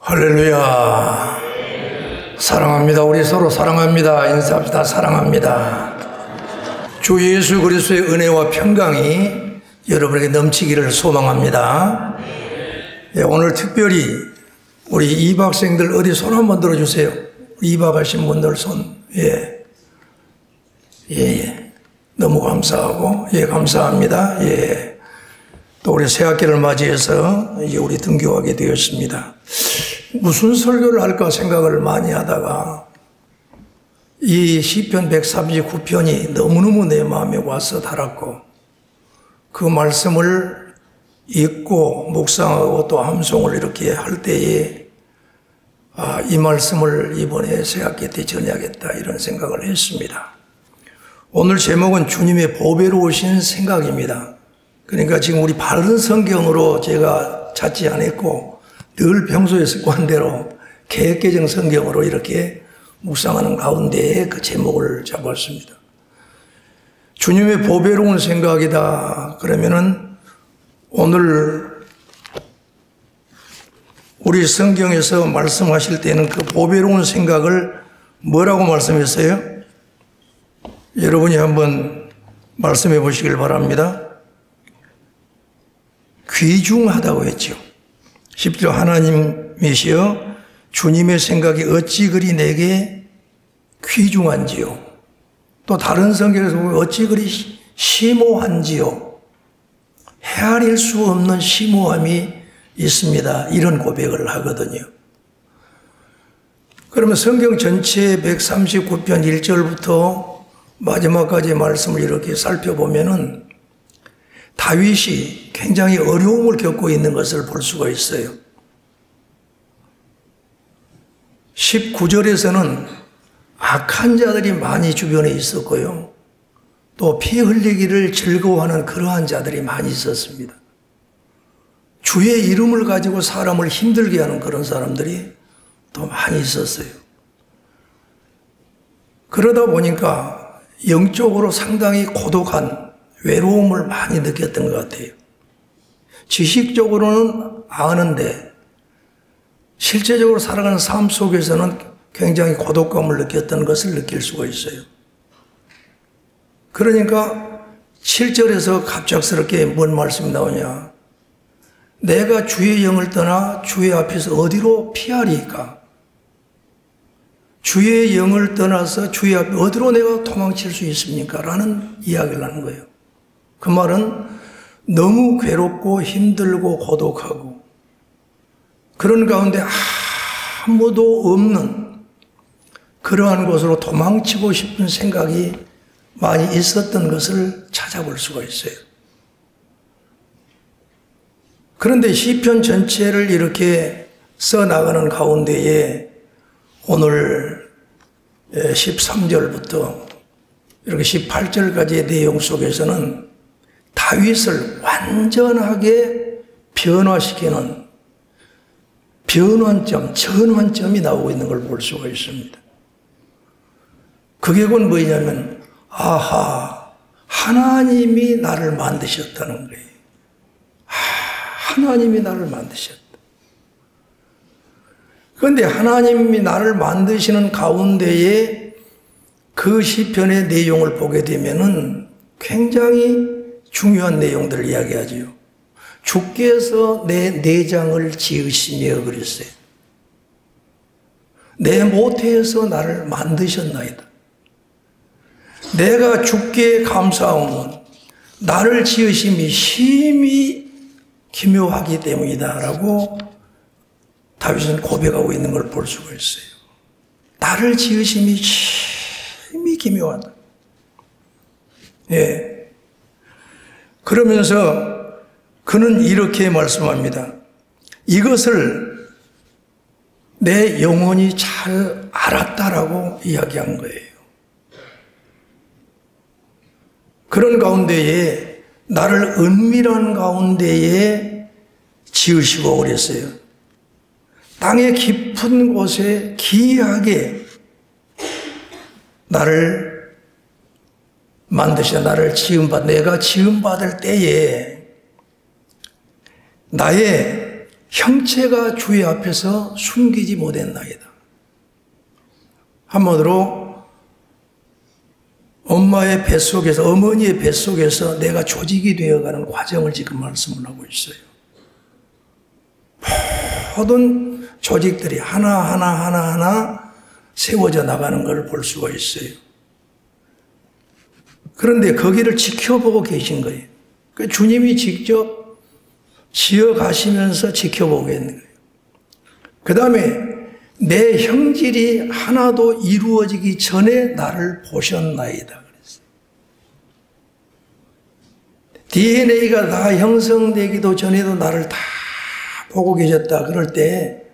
할렐루야. 사랑합니다. 우리 서로 사랑합니다. 인사합시다. 사랑합니다. 주 예수 그리스도의 은혜와 평강이 여러분에게 넘치기를 소망합니다. 예, 오늘 특별히 우리 입학생들 어디 손 한번 들어주세요. 입학하신 분들 손. 예. 너무 감사하고, 감사합니다. 또 우리 새학기를 맞이해서 이제 우리 등교하게 되었습니다. 무슨 설교를 할까 생각을 많이 하다가 이 시편 139편이 너무너무 내 마음에 와서 닿았고 그 말씀을 읽고 묵상하고 또 함송을 이렇게 할 때에 이 말씀을 이번에 새학기 때 전해야겠다 이런 생각을 했습니다. 오늘 제목은 주님의 보배로우신 생각입니다. 그러니까 지금 우리 바른 성경으로 제가 찾지 않았고 늘 평소의 습관대로 개혁개정 성경으로 이렇게 묵상하는 가운데에 그 제목을 잡았습니다. 주님의 보배로운 생각이다. 그러면은 오늘 우리 성경에서 말씀하실 때는 그 보배로운 생각을 뭐라고 말씀했어요? 여러분이 한번 말씀해 보시길 바랍니다. 귀중하다고 했죠. 10절 하나님이시여 주님의 생각이 어찌 그리 내게 귀중한지요. 또 다른 성경에서 보면 어찌 그리 심오한지요. 헤아릴 수 없는 심오함이 있습니다. 이런 고백을 하거든요. 그러면 성경 전체 139편 1절부터 마지막까지 말씀을 이렇게 살펴보면은 다윗이 굉장히 어려움을 겪고 있는 것을 볼 수가 있어요. 19절에서는 악한 자들이 많이 주변에 있었고요. 또 피 흘리기를 즐거워하는 그러한 자들이 많이 있었습니다. 주의 이름을 가지고 사람을 힘들게 하는 그런 사람들이 또 많이 있었어요. 그러다 보니까 영적으로 상당히 고독한 외로움을 많이 느꼈던 것 같아요. 지식적으로는 아는데 실제적으로 살아가는 삶 속에서는 굉장히 고독감을 느꼈던 것을 느낄 수가 있어요. 그러니까 7절에서 갑작스럽게 뭔 말씀이 나오냐. 내가 주의 영을 떠나 주의 앞에서 어디로 피하리까? 주의 영을 떠나서 주의 앞에 어디로 내가 도망칠 수 있습니까? 라는 이야기를 하는 거예요. 그 말은 너무 괴롭고 힘들고 고독하고 그런 가운데 아무도 없는 그러한 곳으로 도망치고 싶은 생각이 많이 있었던 것을 찾아볼 수가 있어요. 그런데 시편 전체를 이렇게 써나가는 가운데에 오늘 13절부터 이렇게 18절까지의 내용 속에서는 다윗을 완전하게 변화시키는 변환점, 전환점이 나오고 있는 걸 볼 수가 있습니다. 그게 곧 뭐냐면 하나님이 나를 만드셨다는 거예요. 하나님이 나를 만드셨다. 그런데 하나님이 나를 만드시는 가운데에 그 시편의 내용을 보게 되면은 굉장히 중요한 내용들을 이야기하지요. 주께서 내 내장을 지으시며 그랬어요. 내 모태에서 나를 만드셨나이다. 내가 주께 감사하오는 나를 지으심이 심히 기묘하기 때문이다 라고 다윗은 고백하고 있는 걸 볼 수가 있어요. 나를 지으심이 심히 기묘하다. 그러면서 그는 이렇게 말씀합니다. 이것을 내 영혼이 잘 알았다라고 이야기한 거예요. 그런 가운데에 나를 은밀한 가운데에 지으시고 그랬어요. 땅의 깊은 곳에 기이하게 나를 만드셔 나를 내가 지음받을 때에 나의 형체가 주의 앞에서 숨기지 못했나이다. 한마디로 엄마의 뱃속에서, 어머니의 뱃속에서 내가 조직이 되어가는 과정을 지금 말씀을 하고 있어요. 모든 조직들이 하나하나 세워져 나가는 걸 볼 수가 있어요. 그런데 거기를 지켜보고 계신 거예요. 그 주님이 직접 지어가시면서 지켜보고 있는 거예요. 그 다음에 내 형질이 하나도 이루어지기 전에 나를 보셨나이다 그랬어요. DNA가 다 형성되기도 전에도 나를 다 보고 계셨다. 그럴 때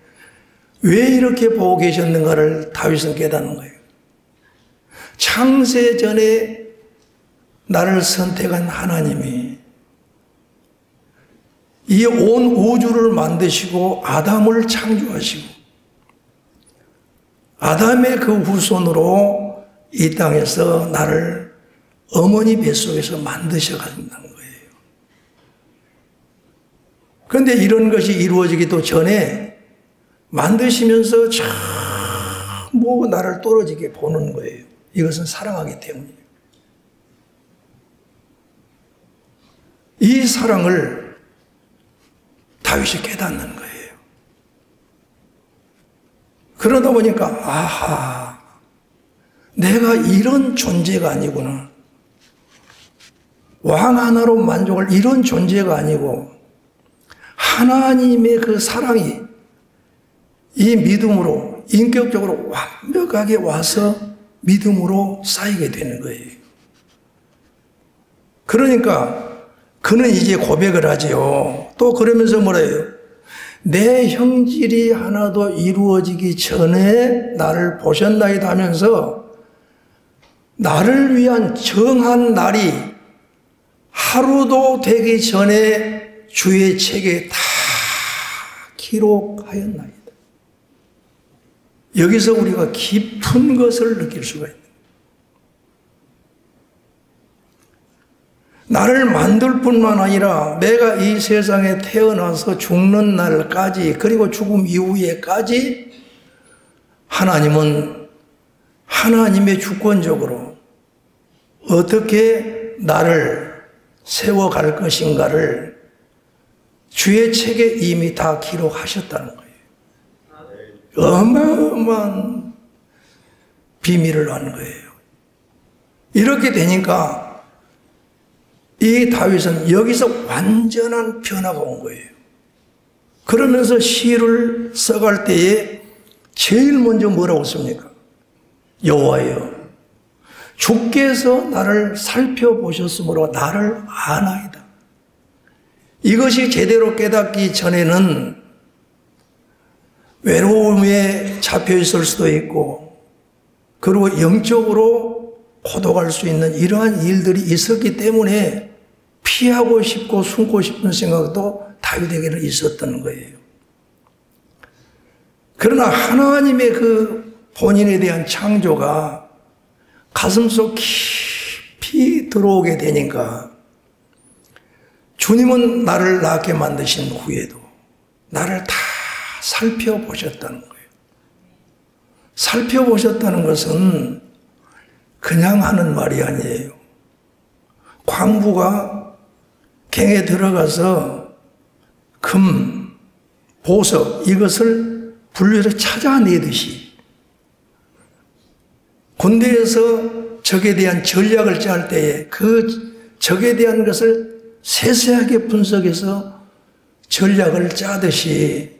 왜 이렇게 보고 계셨는가를 다윗은 깨닫는 거예요. 창세 전에 나를 선택한 하나님이 이 온 우주를 만드시고 아담을 창조하시고 아담의 그 후손으로 이 땅에서 나를 어머니 뱃속에서 만드셔 간다는 거예요. 그런데 이런 것이 이루어지기도 전에 만드시면서 전부 나를 떨어지게 보는 거예요. 이것은 사랑하기 때문이에요. 이 사랑을 다윗이 깨닫는 거예요. 그러다 보니까 아하, 내가 이런 존재가 아니구나. 왕 하나로 만족할 이런 존재가 아니고 하나님의 그 사랑이 이 믿음으로 인격적으로 완벽하게 와서 믿음으로 쌓이게 되는 거예요. 그러니까 그는 이제 고백을 하지요. 또 그러면서 뭐라 해요? 내 형질이 하나도 이루어지기 전에 나를 보셨나이다 하면서 나를 위한 정한 날이 하루도 되기 전에 주의 책에 다 기록하였나이다. 여기서 우리가 깊은 것을 느낄 수가 있다. 나를 만들 뿐만 아니라 내가 이 세상에 태어나서 죽는 날까지 그리고 죽음 이후에까지 하나님은 하나님의 주권적으로 어떻게 나를 세워갈 것인가를 주의 책에 이미 다 기록하셨다는 거예요. 어마어마한 비밀을 아는 거예요. 이렇게 되니까 이 다윗은 여기서 완전한 변화가 온 거예요. 그러면서 시를 써갈 때에 제일 먼저 뭐라고 씁니까? 여호와여, 주께서 나를 살펴보셨으므로 나를 아나이다. 이것이 제대로 깨닫기 전에는 외로움에 잡혀 있을 수도 있고 그리고 영적으로 고독할 수 있는 이러한 일들이 있었기 때문에 피하고 싶고 숨고 싶은 생각도 다윗에게는 있었던 거예요. 그러나 하나님의 그 본인에 대한 창조가 가슴속 깊이 들어오게 되니까 주님은 나를 낳게 만드신 후에도 나를 다 살펴보셨다는 거예요. 살펴보셨다는 것은 그냥 하는 말이 아니에요. 광부가 갱에 들어가서 금, 보석 이것을 분류해서 찾아내듯이 군대에서 적에 대한 전략을 짤 때에 그 적에 대한 것을 세세하게 분석해서 전략을 짜듯이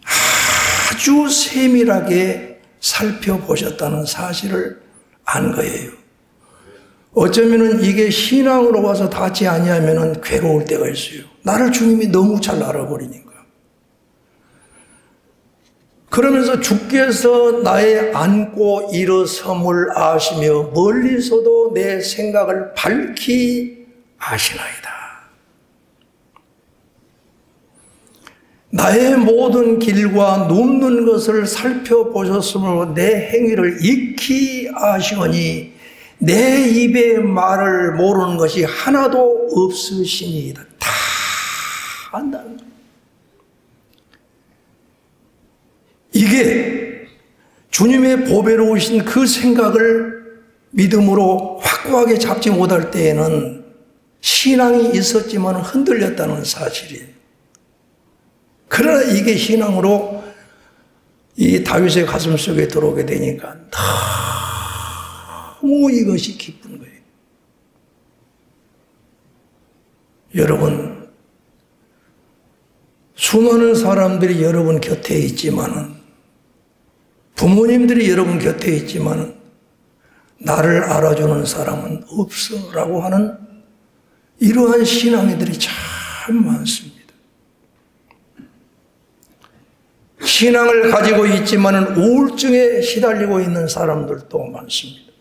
아주 세밀하게 살펴보셨다는 사실을 안 거예요. 어쩌면은 이게 신앙으로 와서 닿지 아니하면은 괴로울 때가 있어요. 나를 주님이 너무 잘 알아버리니까. 그러면서 주께서 나의 앉고 일어섬을 아시며 멀리서도 내 생각을 밝히 아시나이다. 나의 모든 길과 눕는 것을 살펴보셨으므로 내 행위를 익히 아시오니 내 입의 말을 모르는 것이 하나도 없으시니이다. 다 한다는 거예요. 이게 주님의 보배로우신 그 생각을 믿음으로 확고하게 잡지 못할 때에는 신앙이 있었지만 흔들렸다는 사실이에요. 그러나 이게 신앙으로 이 다윗의 가슴 속에 들어오게 되니까 너무 이것이 기쁜 거예요. 여러분, 수많은 사람들이 여러분 곁에 있지만은, 부모님들이 여러분 곁에 있지만은 나를 알아주는 사람은 없어 라고 하는 이러한 신앙이들이 참 많습니다. 신앙을 가지고 있지만은 우울증에 시달리고 있는 사람들도 많습니다.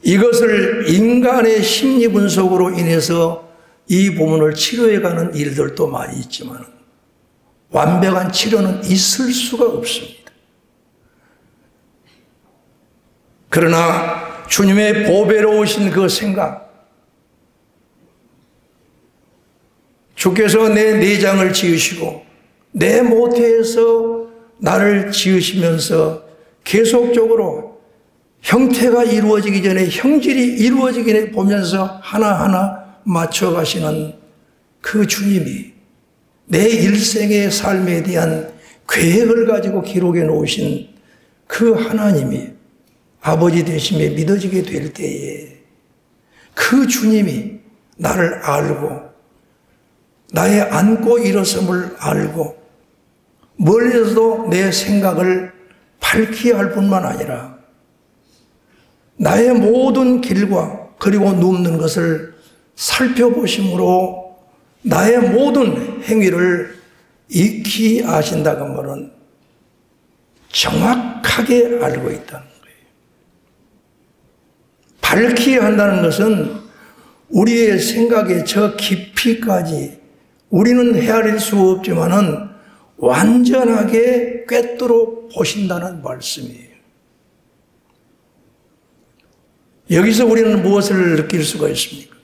이것을 인간의 심리 분석으로 인해서 이 부분을 치료해가는 일들도 많이 있지만 완벽한 치료는 있을 수가 없습니다. 그러나 주님의 보배로우신 그 생각, 주께서 내 내장을 지으시고 내 모태에서 나를 지으시면서 계속적으로 형태가 이루어지기 전에 형질이 이루어지기 전에 보면서 하나하나 맞춰가시는 그 주님이 내 일생의 삶에 대한 계획을 가지고 기록해 놓으신 그 하나님이 아버지 되심에 믿어지게 될 때에 그 주님이 나를 알고 나의 안고 일어섬을 알고 멀리서도 내 생각을 밝히 할 뿐만 아니라 나의 모든 길과 그리고 눕는 것을 살펴보심으로 나의 모든 행위를 익히 아신다고 말은 정확하게 알고 있다는 거예요. 밝히 한다는 것은 우리의 생각의 저 깊이까지 우리는 헤아릴 수 없지만은 완전하게 꿰뚫어 보신다는 말씀이에요. 여기서 우리는 무엇을 느낄 수가 있습니까?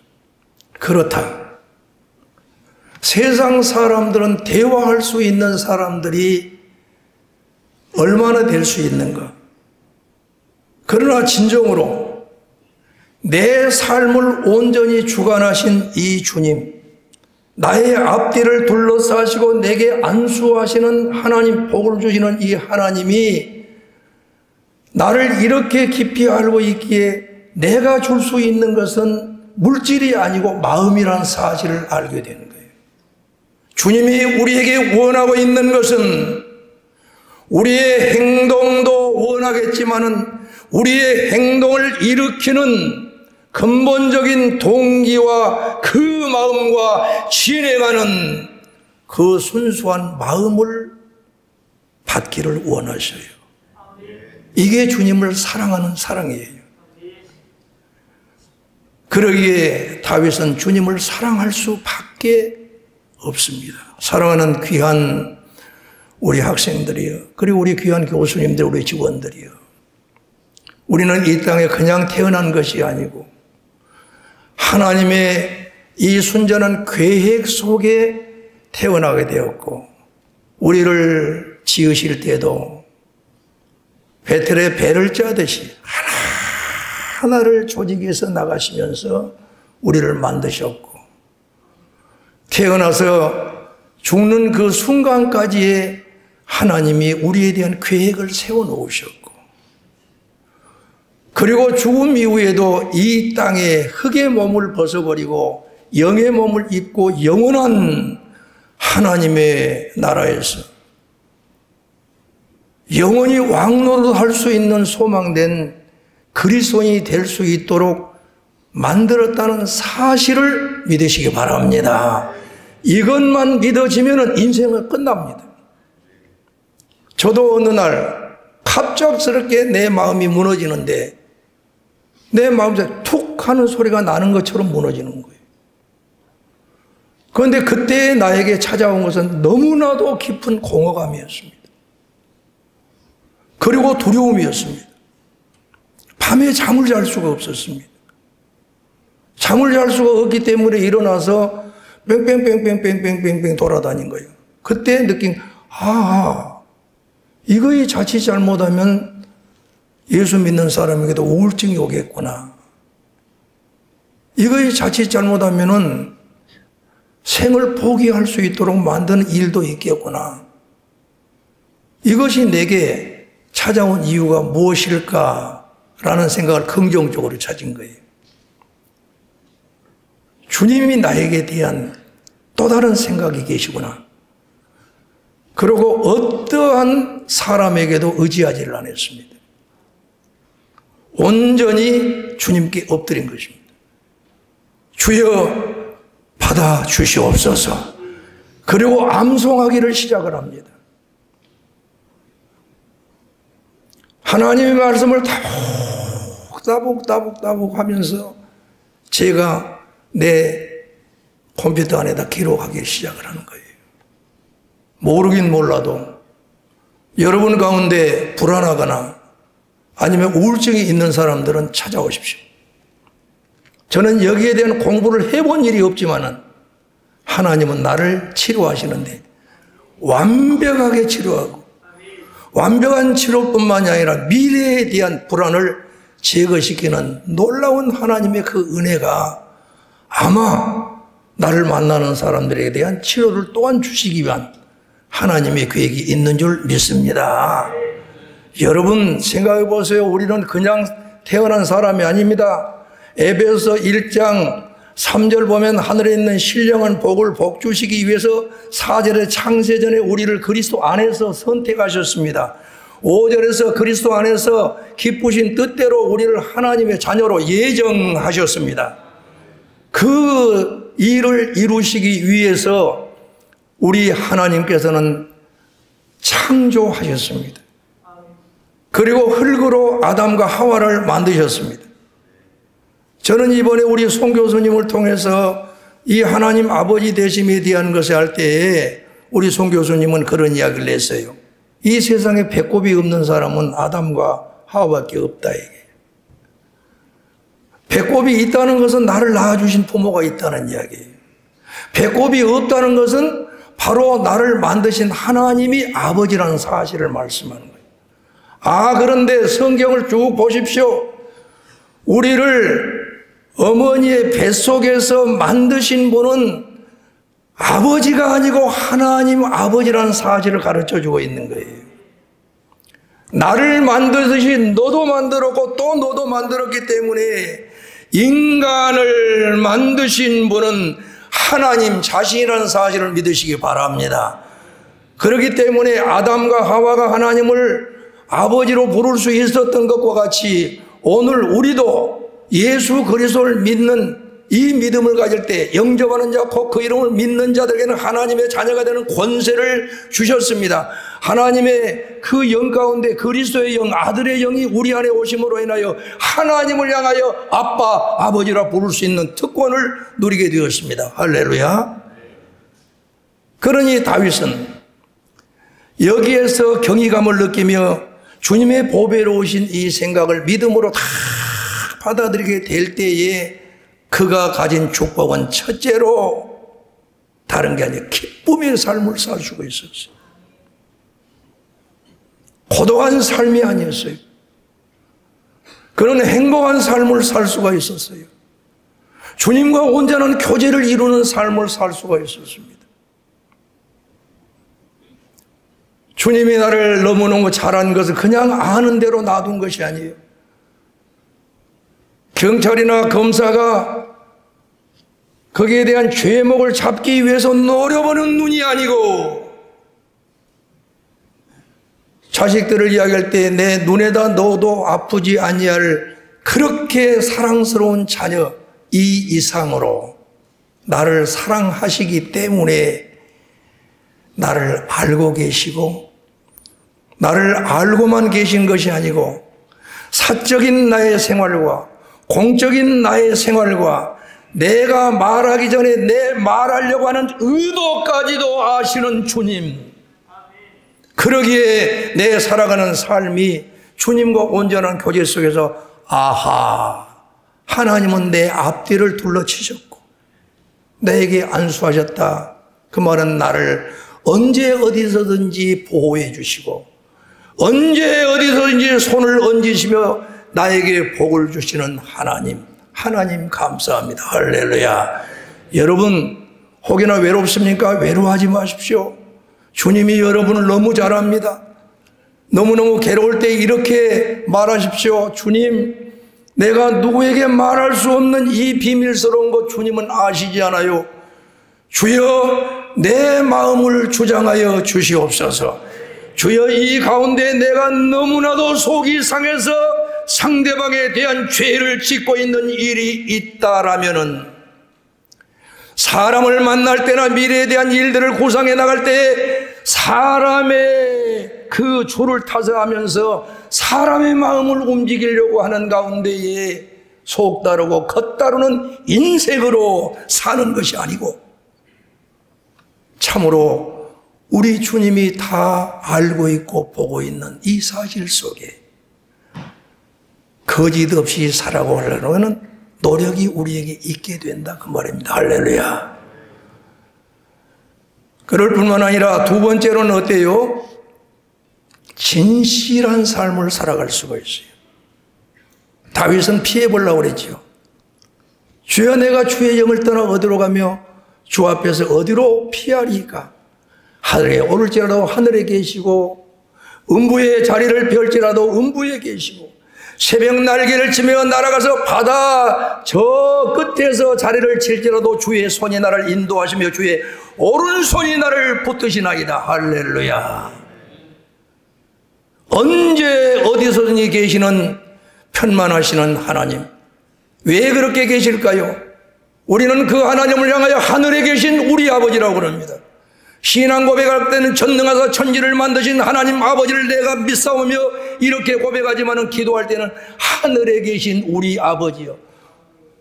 그렇다. 세상 사람들은 대화할 수 있는 사람들이 얼마나 될 수 있는가? 그러나 진정으로 내 삶을 온전히 주관하신 이 주님, 나의 앞뒤를 둘러싸시고 내게 안수하시는 하나님, 복을 주시는 이 하나님이 나를 이렇게 깊이 알고 있기에 내가 줄 수 있는 것은 물질이 아니고 마음이라는 사실을 알게 되는 거예요. 주님이 우리에게 원하고 있는 것은 우리의 행동도 원하겠지만은 우리의 행동을 일으키는 근본적인 동기와 그 마음과 진행하는 그 순수한 마음을 받기를 원하셔요. 이게 주님을 사랑하는 사랑이에요. 그러기에 다윗은 주님을 사랑할 수밖에 없습니다. 사랑하는 귀한 우리 학생들이요, 그리고 우리 귀한 교수님들, 우리 직원들이요, 우리는 이 땅에 그냥 태어난 것이 아니고 하나님의 이 순전한 계획 속에 태어나게 되었고, 우리를 지으실 때도 베텔에 배를 짜듯이 하나하나를 조직에서 나가시면서 우리를 만드셨고, 태어나서 죽는 그 순간까지의 하나님이 우리에 대한 계획을 세워놓으셨고, 그리고 죽음 이후에도 이 땅에 흙의 몸을 벗어버리고 영의 몸을 입고 영원한 하나님의 나라에서 영원히 왕노릇할 수 있는 소망된 그리스도인이 될 수 있도록 만들었다는 사실을 믿으시기 바랍니다. 이것만 믿어지면 인생은 끝납니다. 저도 어느 날 갑작스럽게 내 마음이 무너지는데 내 마음에서 툭 하는 소리가 나는 것처럼 무너지는 거예요. 그런데 그때 나에게 찾아온 것은 너무나도 깊은 공허감이었습니다. 그리고 두려움이었습니다. 밤에 잠을 잘 수가 없었습니다. 잠을 잘 수가 없기 때문에 일어나서 뺑뺑뺑뺑뺑뺑뺑뺑 돌아다닌 거예요. 그때 느낀, 이거이 자칫 잘못하면 예수 믿는 사람에게도 우울증이 오겠구나. 이거이 자칫 잘못하면은 생을 포기할 수 있도록 만드는 일도 있겠구나. 이것이 내게 찾아온 이유가 무엇일까라는 생각을 긍정적으로 찾은 거예요. 주님이 나에게 대한 또 다른 생각이 계시구나. 그리고 어떠한 사람에게도 의지하지를 않았습니다. 온전히 주님께 엎드린 것입니다. 주여 받아 주시옵소서. 그리고 암송하기를 시작을 합니다. 하나님의 말씀을 따북 하면서 제가 내 컴퓨터 안에다 기록하기 시작을 하는 거예요. 모르긴 몰라도 여러분 가운데 불안하거나 아니면 우울증이 있는 사람들은 찾아오십시오. 저는 여기에 대한 공부를 해본 일이 없지만은 하나님은 나를 치료하시는데 완벽하게 치료하고 완벽한 치료뿐만이 아니라 미래에 대한 불안을 제거시키는 놀라운 하나님의 그 은혜가 아마 나를 만나는 사람들에 대한 치료를 또한 주시기 위한 하나님의 계획이 있는 줄 믿습니다. 여러분 생각해 보세요. 우리는 그냥 태어난 사람이 아닙니다. 에베소서 1장 3절 보면 하늘에 있는 신령한 복을 복주시기 위해서 4절의 창세전에 우리를 그리스도 안에서 선택하셨습니다. 5절에서 그리스도 안에서 기쁘신 뜻대로 우리를 하나님의 자녀로 예정하셨습니다. 그 일을 이루시기 위해서 우리 하나님께서는 창조하셨습니다. 그리고 흙으로 아담과 하와를 만드셨습니다. 저는 이번에 우리 송 교수님을 통해서 이 하나님 아버지 되심에 대한 것을 할 때에 우리 송 교수님은 그런 이야기를 했어요. 이 세상에 배꼽이 없는 사람은 아담과 하와밖에 없다. 이게. 배꼽이 있다는 것은 나를 낳아주신 부모가 있다는 이야기예요. 배꼽이 없다는 것은 바로 나를 만드신 하나님이 아버지라는 사실을 말씀하는 거예요. 그런데 성경을 쭉 보십시오. 우리를 어머니의 뱃속에서 만드신 분은 아버지가 아니고 하나님 아버지라는 사실을 가르쳐주고 있는 거예요. 나를 만드듯이 너도 만들었고 또 너도 만들었기 때문에 인간을 만드신 분은 하나님 자신이라는 사실을 믿으시기 바랍니다. 그렇기 때문에 아담과 하와가 하나님을 아버지로 부를 수 있었던 것과 같이 오늘 우리도 예수 그리스도를 믿는 이 믿음을 가질 때 영접하는 자 곧 그 이름을 믿는 자들에게는 하나님의 자녀가 되는 권세를 주셨습니다. 하나님의 그 영 가운데 그리스도의 영, 아들의 영이 우리 안에 오심으로 인하여 하나님을 향하여 아빠, 아버지라 부를 수 있는 특권을 누리게 되었습니다. 할렐루야. 그러니 다윗은 여기에서 경이감을 느끼며 주님의 보배로 오신 이 생각을 믿음으로 다 받아들이게 될 때에 그가 가진 축복은 첫째로 다른 게 아니라 기쁨의 삶을 살 수가 있었어요. 고독한 삶이 아니었어요. 그런 행복한 삶을 살 수가 있었어요. 주님과 온전한 교제를 이루는 삶을 살 수가 있었습니다. 주님이 나를 너무너무 잘한 것을 그냥 아는 대로 놔둔 것이 아니에요. 경찰이나 검사가 거기에 대한 죄목을 잡기 위해서 노려보는 눈이 아니고 자식들을 이야기할 때 내 눈에다 넣어도 아프지 아니할 그렇게 사랑스러운 자녀 이 이상으로 나를 사랑하시기 때문에 나를 알고 계시고 나를 알고만 계신 것이 아니고 사적인 나의 생활과 공적인 나의 생활과 내가 말하기 전에 내 말하려고 하는 의도까지도 아시는 주님. 그러기에 내 살아가는 삶이 주님과 온전한 교제 속에서 하나님은 내 앞뒤를 둘러치셨고 나에게 안수하셨다. 그 말은 나를 언제 어디서든지 보호해 주시고 언제 어디서든지 손을 얹으시며 나에게 복을 주시는 하나님, 하나님 감사합니다. 할렐루야. 여러분 혹여나 외롭습니까? 외로워하지 마십시오. 주님이 여러분을 너무 잘 압니다. 너무너무 괴로울 때 이렇게 말하십시오. 주님, 내가 누구에게 말할 수 없는 이 비밀스러운 것 주님은 아시지 않아요? 주여, 내 마음을 주장하여 주시옵소서. 주여, 이 가운데 내가 너무나도 속이 상해서 상대방에 대한 죄를 짓고 있는 일이 있다라면은 사람을 만날 때나 미래에 대한 일들을 구상해 나갈 때 사람의 그 줄을 타서 하면서 사람의 마음을 움직이려고 하는 가운데에 속 다르고 겉 다루는 인색으로 사는 것이 아니고 참으로 우리 주님이 다 알고 있고 보고 있는 이 사실 속에 거짓 없이 살아가려는 노력이 우리에게 있게 된다 그 말입니다. 할렐루야. 그럴 뿐만 아니라 두 번째로는 어때요? 진실한 삶을 살아갈 수가 있어요. 다윗은 피해보려고 그랬죠. 주여, 내가 주의 영을 떠나 어디로 가며 주 앞에서 어디로 피하리까? 하늘에 오를지라도 하늘에 계시고 음부의 자리를 펼지라도 음부에 계시고 새벽 날개를 치며 날아가서 바다 저 끝에서 자리를 칠지라도 주의 손이 나를 인도하시며 주의 오른손이 나를 붙드시나이다. 할렐루야. 언제 어디서든지 계시는 편만하시는 하나님, 왜 그렇게 계실까요? 우리는 그 하나님을 향하여 하늘에 계신 우리 아버지라고 그럽니다. 신앙 고백할 때는 전능하사 천지를 만드신 하나님 아버지를 내가 믿사오며 이렇게 고백하지만 기도할 때는 하늘에 계신 우리 아버지요,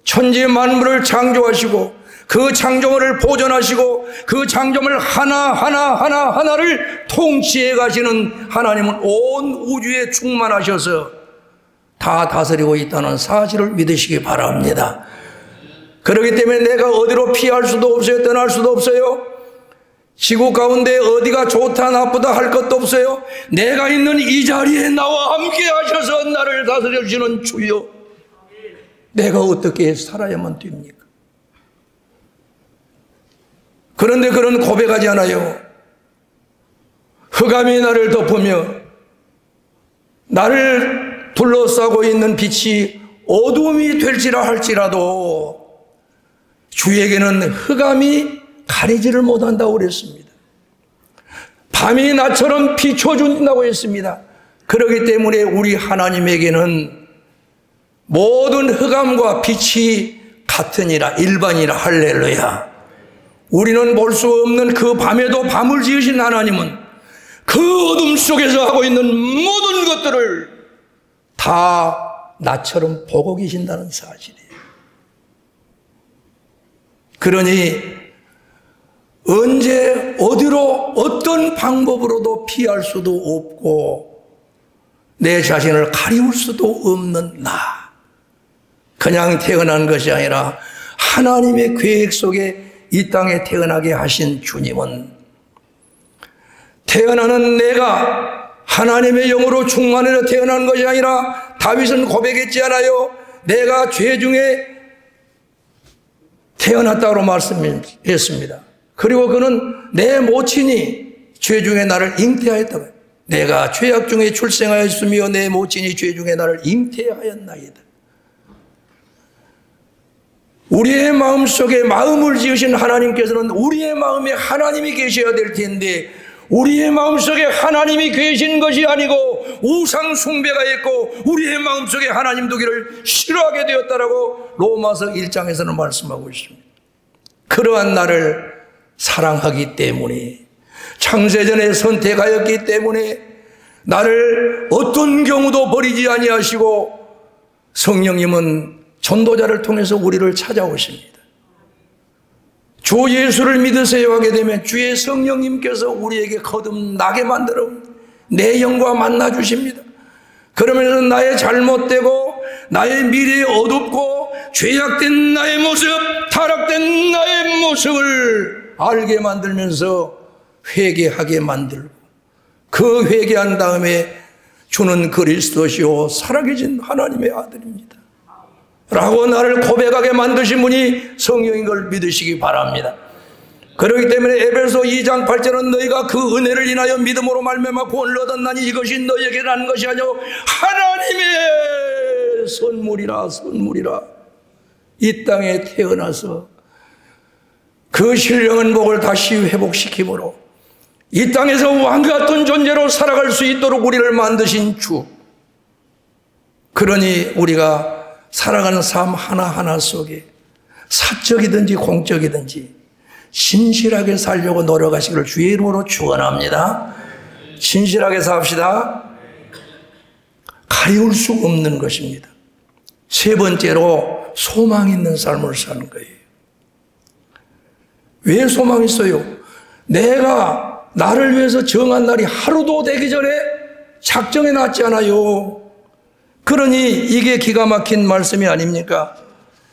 천지 만물을 창조하시고 그 창조물을 보존하시고 그 창조물 하나를 통치해 가시는 하나님은 온 우주에 충만하셔서 다 다스리고 있다는 사실을 믿으시기 바랍니다. 그렇기 때문에 내가 어디로 피할 수도 없어요. 떠날 수도 없어요. 지구 가운데 어디가 좋다 나쁘다 할 것도 없어요. 내가 있는 이 자리에 나와 함께 하셔서 나를 다스려 주시는 주여, 내가 어떻게 살아야만 됩니까? 그런데 그런 고백하지 않아요. 흑암이 나를 덮으며 나를 둘러싸고 있는 빛이 어둠이 될지라 할지라도 주에게는 흑암이 가리지를 못한다고 그랬습니다. 밤이 나처럼 비춰준다고 했습니다. 그렇기 때문에 우리 하나님에게는 모든 흑암과 빛이 같으니라, 일반이라. 할렐루야. 우리는 볼 수 없는 그 밤에도 밤을 지으신 하나님은 그 어둠 속에서 하고 있는 모든 것들을 다 나처럼 보고 계신다는 사실이에요. 그러니 언제 어디로 어떤 방법으로도 피할 수도 없고 내 자신을 가리울 수도 없는 나, 그냥 태어난 것이 아니라 하나님의 계획 속에 이 땅에 태어나게 하신 주님은 태어나는 내가 하나님의 영으로 충만해서 태어난 것이 아니라 다윗은 고백했지 않아요? 내가 죄 중에 태어났다고 말씀했습니다. 그리고 그는 내 모친이 죄 중에 나를 잉태하였다고 해요. 내가 죄악 중에 출생하였으며 내 모친이 죄 중에 나를 잉태하였나이다. 우리의 마음속에 마음을 지으신 하나님께서는 우리의 마음에 하나님이 계셔야 될 텐데 우리의 마음속에 하나님이 계신 것이 아니고 우상 숭배가 있고 우리의 마음속에 하나님 두기를 싫어하게 되었다라고 로마서 1장에서는 말씀하고 있습니다. 그러한 나를 사랑하기 때문에, 창세전에 선택하였기 때문에 나를 어떤 경우도 버리지 아니하시고 성령님은 전도자를 통해서 우리를 찾아오십니다. 주 예수를 믿으세요 하게 되면 주의 성령님께서 우리에게 거듭나게 만들어 내 영과 만나 주십니다. 그러면서 나의 잘못되고 나의 미래에 어둡고 죄악된 나의 모습, 타락된 나의 모습을 알게 만들면서 회개하게 만들고, 그 회개한 다음에 주는 그리스도시요 살아계신 하나님의 아들입니다 라고 나를 고백하게 만드신 분이 성령인 걸 믿으시기 바랍니다. 그렇기 때문에 에베소 2장 8절은 너희가 그 은혜를 인하여 믿음으로 말미암아 구원을 얻었나니 이것이 너희에게 난 것이 아니요 하나님의 선물이라. 선물이라. 이 땅에 태어나서 그 신령한 복을 다시 회복시키므로 이 땅에서 왕같은 존재로 살아갈 수 있도록 우리를 만드신 주. 그러니 우리가 살아가는 삶 하나하나 속에 사적이든지 공적이든지 신실하게 살려고 노력하시기를 주의 이름으로 축원합니다. 신실하게 삽시다. 가리울 수 없는 것입니다. 세 번째로 소망 있는 삶을 사는 거예요. 왜 소망이 있어요? 내가 나를 위해서 정한 날이 하루도 되기 전에 작정해 놨지 않아요. 그러니 이게 기가 막힌 말씀이 아닙니까?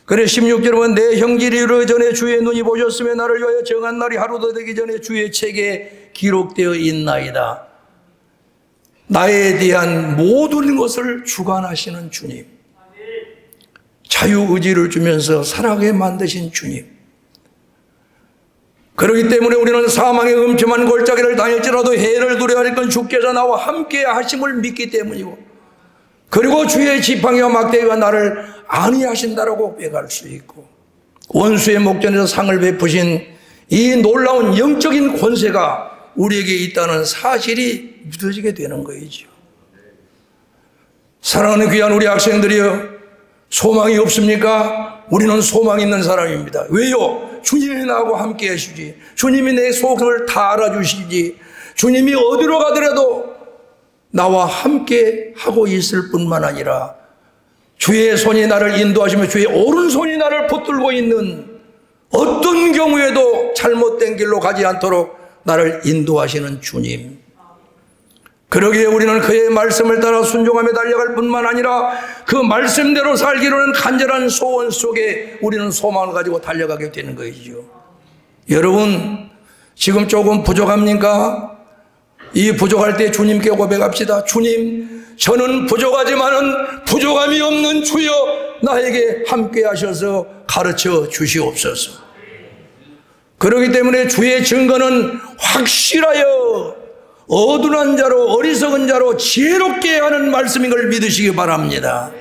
그래 16절에 보면 내 형질이 이르기 전에 주의 눈이 보셨으며 나를 위하여 정한 날이 하루도 되기 전에 주의 책에 기록되어 있나이다. 나에 대한 모든 것을 주관하시는 주님, 자유의지를 주면서 살아가게 만드신 주님. 그렇기 때문에 우리는 사망의 음침한 골짜기를 다닐지라도 해를 두려워할 건 주께서 나와 함께 하심을 믿기 때문이고, 그리고 주의 지팡이와 막대기가 나를 안위하신다라고 고백할 수 있고, 원수의 목전에서 상을 베푸신 이 놀라운 영적인 권세가 우리에게 있다는 사실이 믿어지게 되는 거이죠. 사랑하는 귀한 우리 학생들이여, 소망이 없습니까? 우리는 소망 있는 사람입니다. 왜요? 주님이 나하고 함께 하시지. 주님이 내 속을 다 알아주시지. 주님이 어디로 가더라도 나와 함께 하고 있을 뿐만 아니라 주의 손이 나를 인도하시며 주의 오른손이 나를 붙들고 있는, 어떤 경우에도 잘못된 길로 가지 않도록 나를 인도하시는 주님. 그러기에 우리는 그의 말씀을 따라 순종하며 달려갈 뿐만 아니라 그 말씀대로 살기로는 간절한 소원 속에 우리는 소망을 가지고 달려가게 되는 것이죠. 여러분, 지금 조금 부족합니까? 이 부족할 때 주님께 고백합시다. 주님, 저는 부족하지만은 부족함이 없는 주여 나에게 함께 하셔서 가르쳐 주시옵소서. 그렇기 때문에 주의 증거는 확실하여 어둔한 자로, 어리석은 자로 지혜롭게 하는 말씀인 걸 믿으시기 바랍니다.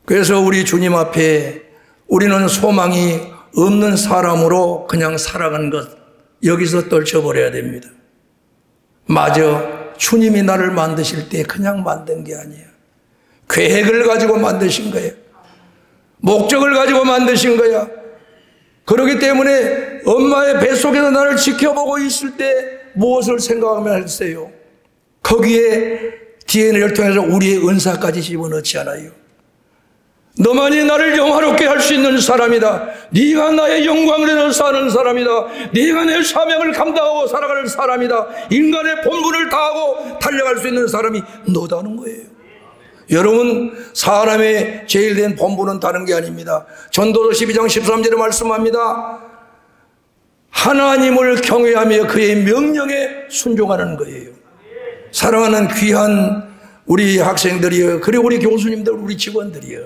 그래서 우리 주님 앞에 우리는 소망이 없는 사람으로 그냥 살아가는 것, 여기서 떨쳐버려야 됩니다. 마저 주님이 나를 만드실 때 그냥 만든 게 아니에요. 계획을 가지고 만드신 거예요. 목적을 가지고 만드신 거야. 그렇기 때문에 엄마의 뱃속에서 나를 지켜보고 있을 때 무엇을 생각하면 할세요? 거기에 DNA를 통해서 우리의 은사까지 집어넣지 않아요. 너만이 나를 영화롭게 할 수 있는 사람이다. 네가 나의 영광을 위해서 사는 사람이다. 네가 내 사명을 감당하고 살아갈 사람이다. 인간의 본분을 다하고 달려갈 수 있는 사람이 너다는 거예요. 여러분, 사람의 제일 된 본분은 다른 게 아닙니다. 전도서 12장 13절에 말씀합니다. 하나님을 경외하며 그의 명령에 순종하는 거예요. 사랑하는 귀한 우리 학생들이여, 그리고 우리 교수님들, 우리 직원들이여,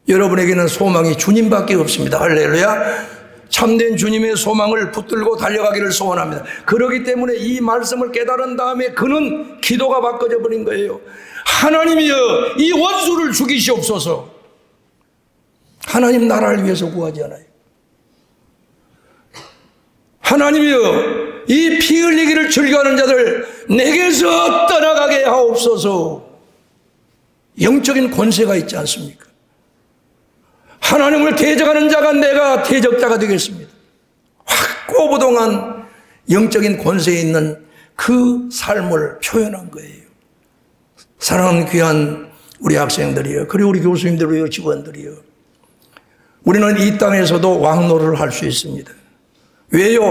여러분에게는 소망이 주님밖에 없습니다. 할렐루야. 참된 주님의 소망을 붙들고 달려가기를 소원합니다. 그렇기 때문에 이 말씀을 깨달은 다음에 그는 기도가 바꿔져 버린 거예요. 하나님이여, 이 원수를 죽이시옵소서. 하나님 나라를 위해서 구하지 않아요. 하나님이여, 이 피 흘리기를 즐겨하는 자들 내게서 떠나가게 하옵소서. 영적인 권세가 있지 않습니까? 하나님을 대적하는 자가 내가 대적자가 되겠습니다. 확고부동한 영적인 권세에 있는 그 삶을 표현한 거예요. 사랑하는 귀한 우리 학생들이요, 그리고 우리 교수님들이요, 직원들이요, 우리는 이 땅에서도 왕노릇을 할 수 있습니다. 왜요?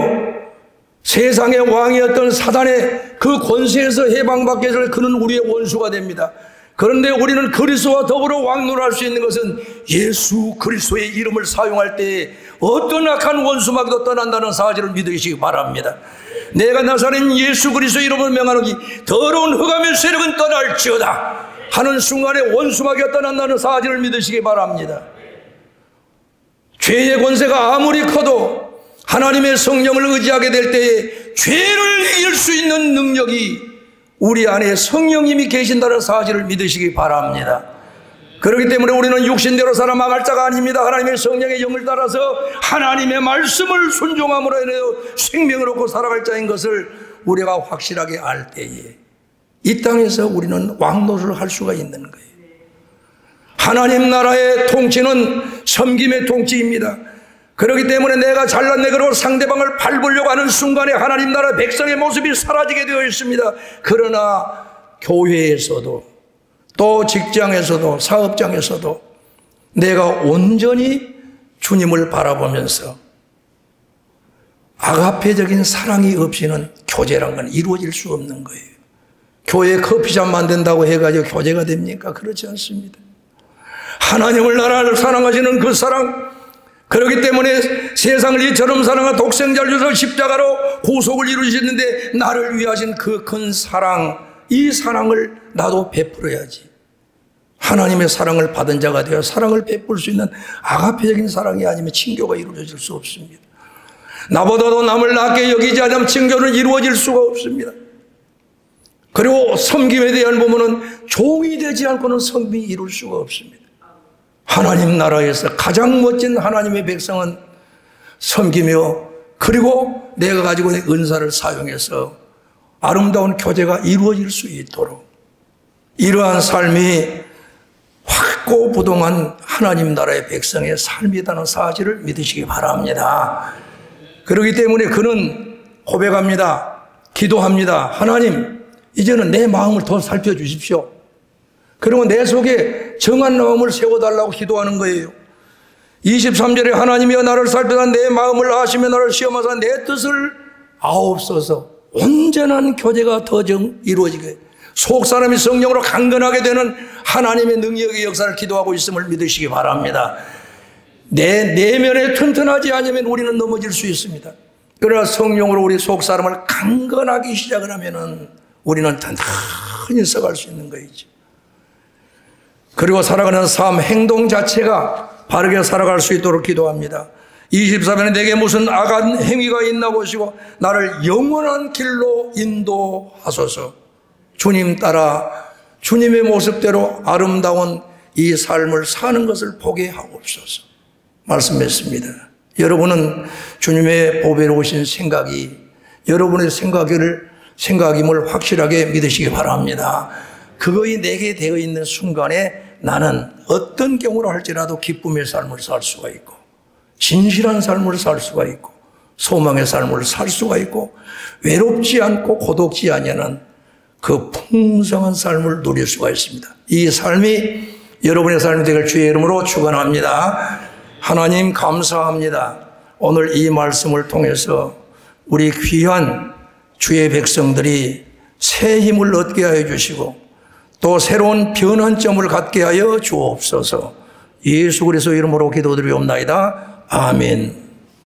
세상의 왕이었던 사단의 그 권세에서 해방받게 될 그는 우리의 원수가 됩니다. 그런데 우리는 그리스도와 더불어 왕노할 수 있는 것은 예수 그리스도의 이름을 사용할 때 어떤 악한 원수마귀도 떠난다는 사실을 믿으시기 바랍니다. 내가 나사렛 예수 그리스도의 이름을 명하노니 더러운 흑암의 세력은 떠날지어다 하는 순간에 원수마귀가 떠난다는 사실을 믿으시기 바랍니다. 죄의 권세가 아무리 커도 하나님의 성령을 의지하게 될 때에 죄를 이길 수 있는 능력이 우리 안에 성령님이 계신다는 사실을 믿으시기 바랍니다. 그렇기 때문에 우리는 육신대로 살아망할 자가 아닙니다. 하나님의 성령의 영을 따라서 하나님의 말씀을 순종함으로 인하여 생명을 얻고 살아갈 자인 것을 우리가 확실하게 알 때에 이 땅에서 우리는 왕노를 할 수가 있는 거예요. 하나님 나라의 통치는 섬김의 통치입니다. 그렇기 때문에 내가 잘난 내그로 상대방을 밟으려고 하는 순간에 하나님 나라 백성의 모습이 사라지게 되어 있습니다. 그러나 교회에서도 또 직장에서도 사업장에서도 내가 온전히 주님을 바라보면서 아가페적인 사랑이 없이는 교제란 건 이루어질 수 없는 거예요. 교회 커피숍 만든다고 해가지고 교제가 됩니까? 그렇지 않습니다. 하나님을 나라를 사랑하시는 그 사랑, 그렇기 때문에 세상을 이처럼 사랑한 독생자를 주셔서 십자가로 구속을 이루셨는데 나를 위하신 그 큰 사랑, 이 사랑을 나도 베풀어야지. 하나님의 사랑을 받은 자가 되어 사랑을 베풀 수 있는 아가페적인 사랑이 아니면 친교가 이루어질 수 없습니다. 나보다도 남을 낮게 여기지 않으면 친교는 이루어질 수가 없습니다. 그리고 섬김에 대한 부분은 종이 되지 않고는 섬김이 이룰 수가 없습니다. 하나님 나라에서 가장 멋진 하나님의 백성은 섬기며 그리고 내가 가지고 있는 은사를 사용해서 아름다운 교제가 이루어질 수 있도록 이러한 삶이 확고부동한 하나님 나라의 백성의 삶이라는 사실을 믿으시기 바랍니다. 그렇기 때문에 그는 고백합니다. 기도합니다. 하나님, 이제는 내 마음을 더 살펴주십시오. 그리고 내 속에 정한 마음을 세워달라고 기도하는 거예요. 23절에 하나님이여 나를 살펴다 내 마음을 아시며 나를 시험하사 내 뜻을 아옵소서. 온전한 교제가 더 이루어지게 속사람이 성령으로 강건하게 되는 하나님의 능력의 역사를 기도하고 있음을 믿으시기 바랍니다. 내 내면에 튼튼하지 않으면 우리는 넘어질 수 있습니다. 그러나 성령으로 우리 속사람을 강건하기 시작을 하면은 우리는 튼튼히 써갈 수 있는 거이죠. 그리고 살아가는 삶, 행동 자체가 바르게 살아갈 수 있도록 기도합니다. 24절에 내게 무슨 악한 행위가 있나 보시고 나를 영원한 길로 인도하소서. 주님 따라 주님의 모습대로 아름다운 이 삶을 사는 것을 보게 하옵소서 말씀했습니다. 여러분은 주님의 보배로 오신 생각이 여러분의 생각임을 확실하게 믿으시기 바랍니다. 그것이 내게 되어 있는 순간에 나는 어떤 경우로 할지라도 기쁨의 삶을 살 수가 있고 진실한 삶을 살 수가 있고 소망의 삶을 살 수가 있고 외롭지 않고 고독지 않냐는 그 풍성한 삶을 누릴 수가 있습니다. 이 삶이 여러분의 삶이 되길 주의 이름으로 축원합니다. 하나님 감사합니다. 오늘 이 말씀을 통해서 우리 귀한 주의 백성들이 새 힘을 얻게 하여 주시고 또 새로운 변환점을 갖게 하여 주옵소서. 예수 그리스도 이름으로 기도드리옵나이다. 아멘.